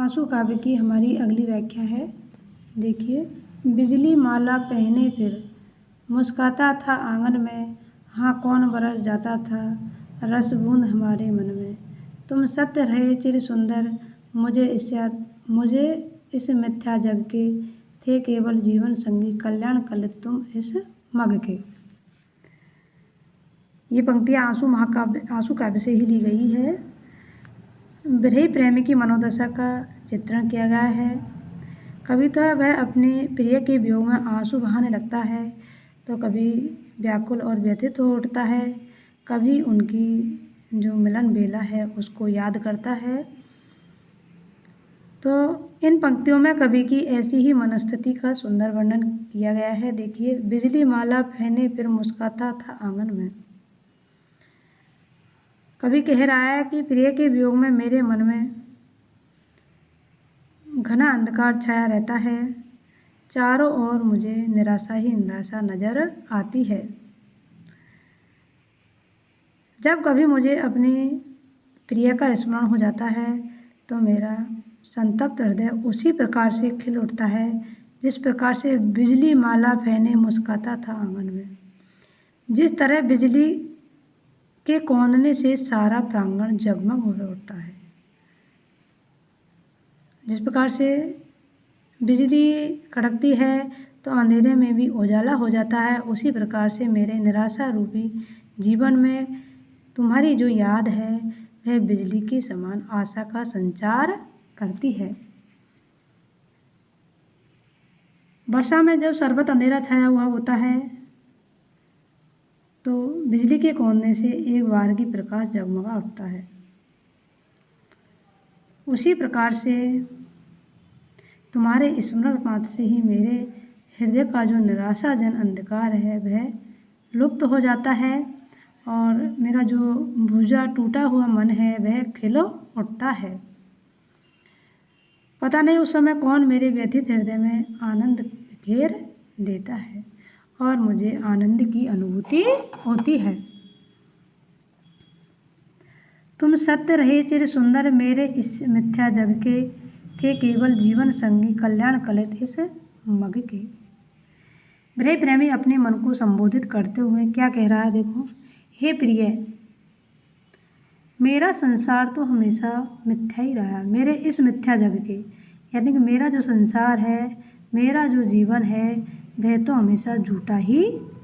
आंसू काव्य की हमारी अगली व्याख्या है। देखिए, बिजली माला पहने फिर मुस्काता था आंगन में, हाँ कौन बरस जाता था रस बूंद हमारे मन में। तुम सत्य रहे चिर सुंदर, मुझे इस मिथ्या जग के थे केवल जीवन संगी, कल्याण कलित तुम इस मग के। ये पंक्तियाँ आंसू काव्य से ही ली गई है। विरही प्रेमी की मनोदशा का चित्रण किया गया है। कविता वह अपने प्रिय के वियोग में आंसू बहाने लगता है, तो कभी व्याकुल और व्यथित हो उठता है, कभी उनकी जो मिलन बेला है उसको याद करता है। तो इन पंक्तियों में कवि की ऐसी ही मनस्थिति का सुंदर वर्णन किया गया है। देखिए, बिजली माला पहने फिर मुस्काता था आंगन में। कवि कह रहा है कि प्रिय के वियोग में मेरे मन में घना अंधकार छाया रहता है, चारों ओर मुझे निराशा ही निराशा नजर आती है। जब कभी मुझे अपने प्रिय का स्मरण हो जाता है तो मेरा संतप्त हृदय उसी प्रकार से खिल उठता है जिस प्रकार से बिजली माला पहने मुस्काता था आंगन में। जिस तरह बिजली के कौंधने से सारा प्रांगण जगमग हो उठता है, जिस प्रकार से बिजली कड़कती है तो अंधेरे में भी उजाला हो जाता है, उसी प्रकार से मेरे निराशा रूपी जीवन में तुम्हारी जो याद है वह बिजली के समान आशा का संचार करती है। वर्षा में जब सर्वत्र अंधेरा छाया हुआ होता है तो बिजली के कौंधने से एक बार की प्रकाश जगमगा उठता है। उसी प्रकार से तुम्हारे स्मरण मात्र से ही मेरे हृदय का जो निराशाजन अंधकार है वह लुप्त हो जाता है और मेरा जो भुजा टूटा हुआ मन है वह खिल उठता है। पता नहीं उस समय कौन मेरे व्यथित हृदय में आनंद बिखेर देता है और मुझे आनंद की अनुभूति होती है। तुम सत्य रहे चिर सुंदर, मेरे इस मिथ्या जग के थे केवल जीवन संगी, कल्याण कलित इस मग के। विरही प्रेमी अपने मन को संबोधित करते हुए क्या कह रहा है, देखो। हे प्रिय, मेरा संसार तो हमेशा मिथ्या ही रहा, मेरे इस मिथ्या जग के, यानी कि मेरा जो संसार है, मेरा जो जीवन है वह तो हमेशा झूठा ही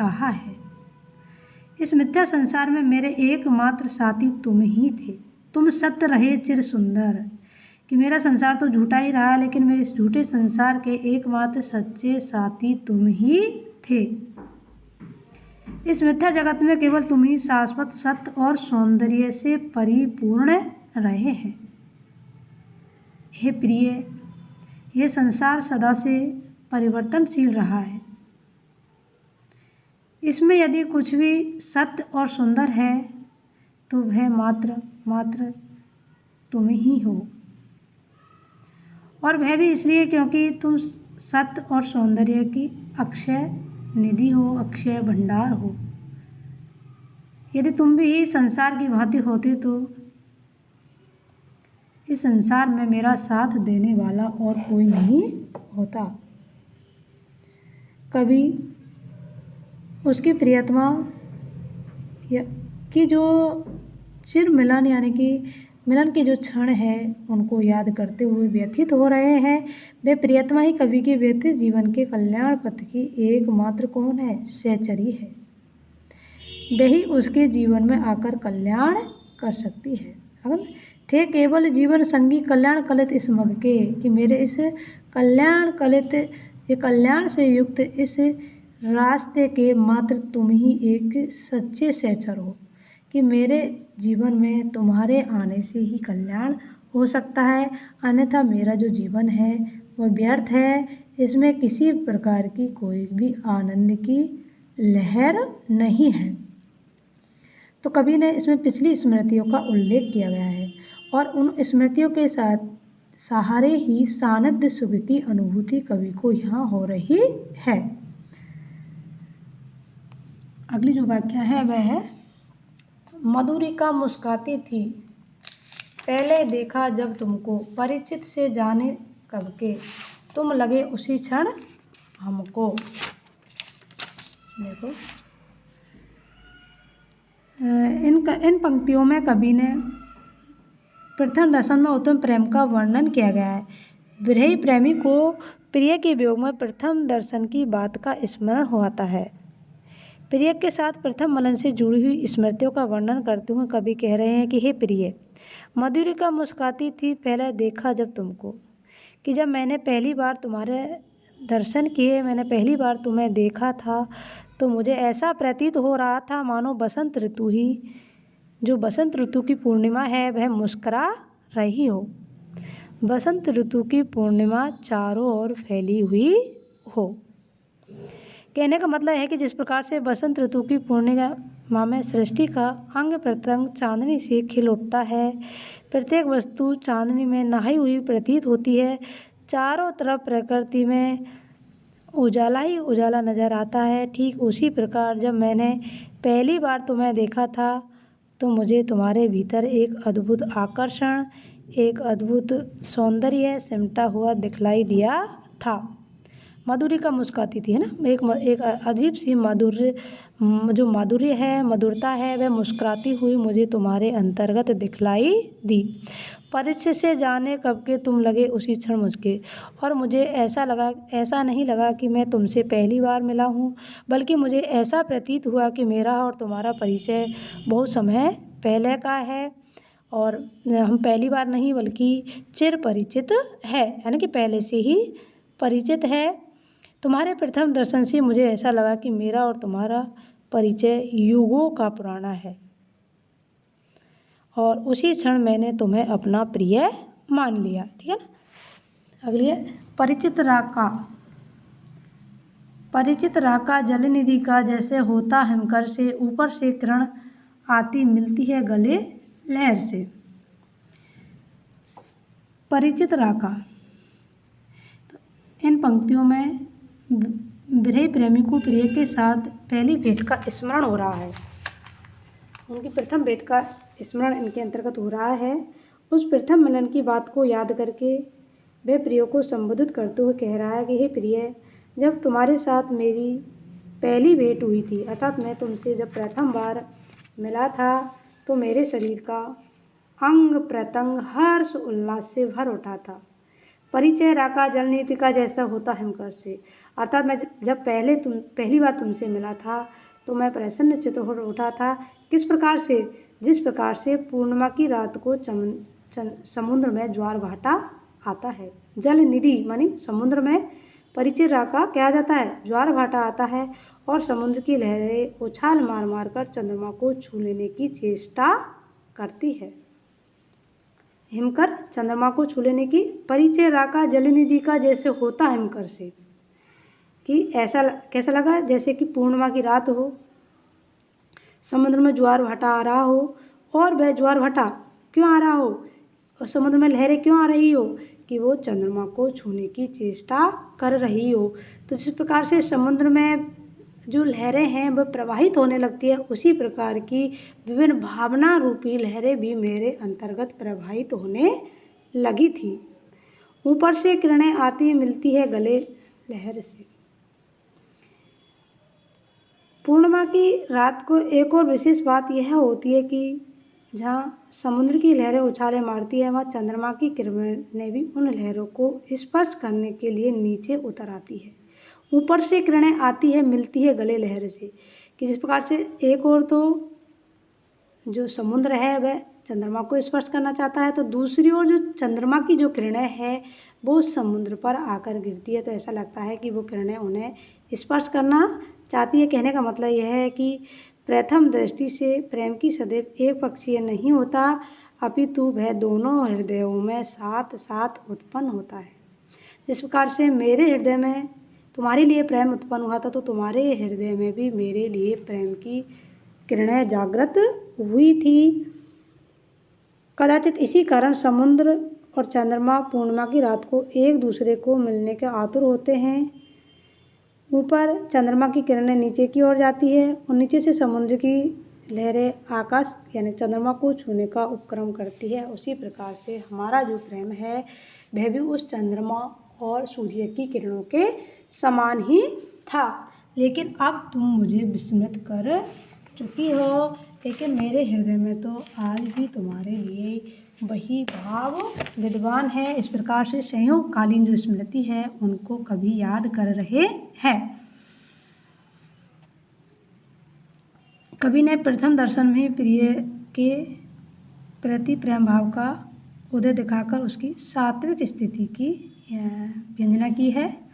रहा है। इस मिथ्या संसार में मेरे एकमात्र साथी तुम ही थे। तुम सत्य रहे चिर सुंदर, कि मेरा संसार तो झूठा ही रहा लेकिन मेरे इस झूठे संसार के एकमात्र सच्चे साथी तुम ही थे। इस मिथ्या जगत में केवल तुम ही शाश्वत सत्य और सौंदर्य से परिपूर्ण रहे हैं। हे प्रिय, यह संसार सदा से परिवर्तनशील रहा है। इसमें यदि कुछ भी सत्य और सुंदर है तो वह मात्र तुम ही हो, और वह भी इसलिए क्योंकि तुम सत्य और सौंदर्य की अक्षय निधि हो, अक्षय भंडार हो। यदि तुम भी ही संसार की भांति होते तो इस संसार में मेरा साथ देने वाला और कोई नहीं होता। कभी उसकी प्रियतमा की जो चिर मिलन यानी कि मिलन के जो क्षण है उनको याद करते हुए व्यथित हो रहे हैं। वे प्रियतमा ही कवि के व्यथित जीवन के कल्याण पथ की एकमात्र कौन है, सहचरी है। वही उसके जीवन में आकर कल्याण कर सकती है। अगर थे केवल जीवन संगी, कल्याण कलित इस मग के, कि मेरे इस कल्याण कलित, ये कल्याण से युक्त इस रास्ते के मात्र तुम ही एक सच्चे सहचर हो, कि मेरे जीवन में तुम्हारे आने से ही कल्याण हो सकता है, अन्यथा मेरा जो जीवन है वह व्यर्थ है। इसमें किसी प्रकार की कोई भी आनंद की लहर नहीं है। तो कवि ने इसमें पिछली स्मृतियों का उल्लेख किया गया है और उन स्मृतियों के साथ सहारे ही सानिध्य सुख की अनुभूति कवि को यहाँ हो रही है। अगली जो व्याख्या है वह है, मधुरिका मुस्काती थी पहले देखा जब तुमको, परिचित से जाने कब के, तुम लगे उसी क्षण हमको। देखो इन पंक्तियों में कवि ने प्रथम दर्शन में उत्तम प्रेम का वर्णन किया गया है। विरही प्रेमी को प्रिय के वियोग में प्रथम दर्शन की बात का स्मरण होता है। प्रिय के साथ प्रथम मिलन से जुड़ी हुई स्मृतियों का वर्णन करते हुए कवि कह रहे हैं कि हे प्रिय, मधुरिका मुस्कुराती थी पहले देखा जब तुमको, कि जब मैंने पहली बार तुम्हारे दर्शन किए, मैंने पहली बार तुम्हें देखा था, तो मुझे ऐसा प्रतीत हो रहा था मानो बसंत ऋतु ही, जो बसंत ऋतु की पूर्णिमा है, वह मुस्कुरा रही हो। बसंत ऋतु की पूर्णिमा चारों ओर फैली हुई हो। कहने का मतलब है कि जिस प्रकार से बसंत ऋतु की पूर्णिमा में सृष्टि का अंग प्रत्यंग चांदनी से खिल उठता है, प्रत्येक वस्तु चांदनी में नहाई हुई प्रतीत होती है, चारों तरफ प्रकृति में उजाला ही उजाला नजर आता है, ठीक उसी प्रकार जब मैंने पहली बार तुम्हें देखा था, तो मुझे तुम्हारे भीतर एक अद्भुत आकर्षण, एक अद्भुत सौंदर्य सिमटा हुआ दिखलाई दिया था। मधुरिका मुस्कुराती थी, है ना, एक अजीब सी माधुर्य, जो माधुर्य है, मधुरता है, वह मुस्कुराती हुई मुझे तुम्हारे अंतर्गत दिखलाई दी। परिचय से जाने कब के तुम लगे उसी क्षण मुझके, और मुझे ऐसा नहीं लगा कि मैं तुमसे पहली बार मिला हूँ, बल्कि मुझे ऐसा प्रतीत हुआ कि मेरा और तुम्हारा परिचय बहुत समय पहले का है, और हम पहली बार नहीं बल्कि चिर परिचित है, यानी कि पहले से ही परिचित है। तुम्हारे प्रथम दर्शन से मुझे ऐसा लगा कि मेरा और तुम्हारा परिचय युगों का पुराना है, और उसी क्षण मैंने तुम्हें अपना प्रिय मान लिया। ठीक है ना। अगली है परिचित राका जलनिधि का जैसे होता हिमकर से, ऊपर से किरण आती मिलती है गले लहर से। परिचित राका, इन पंक्तियों में विरही प्रेमी को प्रिय के साथ पहली भेंट का स्मरण हो रहा है, उनकी प्रथम भेंट का स्मरण इनके अंतर्गत हो रहा है। उस प्रथम मिलन की बात को याद करके वह प्रिय को संबोधित करते हुए कह रहा है कि हे प्रिय, जब तुम्हारे साथ मेरी पहली भेंट हुई थी, अर्थात मैं तुमसे जब प्रथम बार मिला था, तो मेरे शरीर का अंग प्रत्यंग हर्ष उल्लास से भर उठा था। परिचय राका जलनिधि का जैसा होता हिमकर से, अर्थात मैं जब पहली बार तुमसे मिला था, तो मैं प्रसन्न चित्त हो उठा था। किस प्रकार से? जिस प्रकार से पूर्णिमा की रात को समुद्र में ज्वार भाटा आता है। जल निधि मानी समुद्र में, परिचय राका क्या जाता है, ज्वार भाटा आता है, और समुद्र की लहरें उछाल मार मार कर चंद्रमा को छू लेने की चेष्टा करती है। हिमकर चंद्रमा को छू लेने की। परिचय राका जलनिधि का जैसे होता हिमकर से, कि ऐसा कैसा लगा, जैसे कि पूर्णिमा की रात हो, समुद्र में ज्वार भाटा आ रहा हो, और वह ज्वार भाटा क्यों आ रहा हो, और समुद्र में लहरें क्यों आ रही हो, कि वो चंद्रमा को छूने की चेष्टा कर रही हो। तो जिस प्रकार से समुद्र में जो लहरें हैं वह प्रवाहित होने लगती है, उसी प्रकार की विभिन्न भावना रूपी लहरें भी मेरे अंतर्गत प्रवाहित होने लगी थी। ऊपर से किरणें आती मिलती है गले लहर से। पूर्णिमा की रात को एक और विशेष बात यह होती है कि जहाँ समुद्र की लहरें उछाले मारती है, वहाँ चंद्रमा की किरणें भी उन लहरों को स्पर्श करने के लिए नीचे उतर आती है। ऊपर से किरणें आती है मिलती है गले लहर से, कि जिस प्रकार से एक और तो जो समुद्र है वह चंद्रमा को स्पर्श करना चाहता है, तो दूसरी ओर जो चंद्रमा की जो किरणें हैं वो समुद्र पर आकर गिरती है, तो ऐसा लगता है कि वो किरणें उन्हें स्पर्श करना चाहती है। कहने का मतलब यह है कि प्रथम दृष्टि से प्रेम की सदैव एक पक्षीय नहीं होता, अपितु वह दोनों हृदयों में साथ साथ उत्पन्न होता है। जिस प्रकार से मेरे हृदय में तुम्हारे लिए प्रेम उत्पन्न हुआ था, तो तुम्हारे हृदय में भी मेरे लिए प्रेम की किरणें जागृत हुई थी। कदाचित इसी कारण समुद्र और चंद्रमा पूर्णिमा की रात को एक दूसरे को मिलने के आतुर होते हैं। ऊपर चंद्रमा की किरणें नीचे की ओर जाती है, और नीचे से समुद्र की लहरें आकाश यानी चंद्रमा को छूने का उपक्रम करती है, उसी प्रकार से हमारा जो प्रेम है वह भी उस चंद्रमा और सूर्य की किरणों के समान ही था। लेकिन अब तुम मुझे विस्मृत कर चुकी हो, लेकिन मेरे हृदय में तो आज भी तुम्हारे लिए वही भाव विद्वान है। इस प्रकार से संयोगकालीन जो स्मृति है उनको कभी याद कर रहे हैं। कवि ने प्रथम दर्शन में प्रिय के प्रति प्रेम भाव का उदय दिखाकर उसकी सात्विक स्थिति की वंदना की है।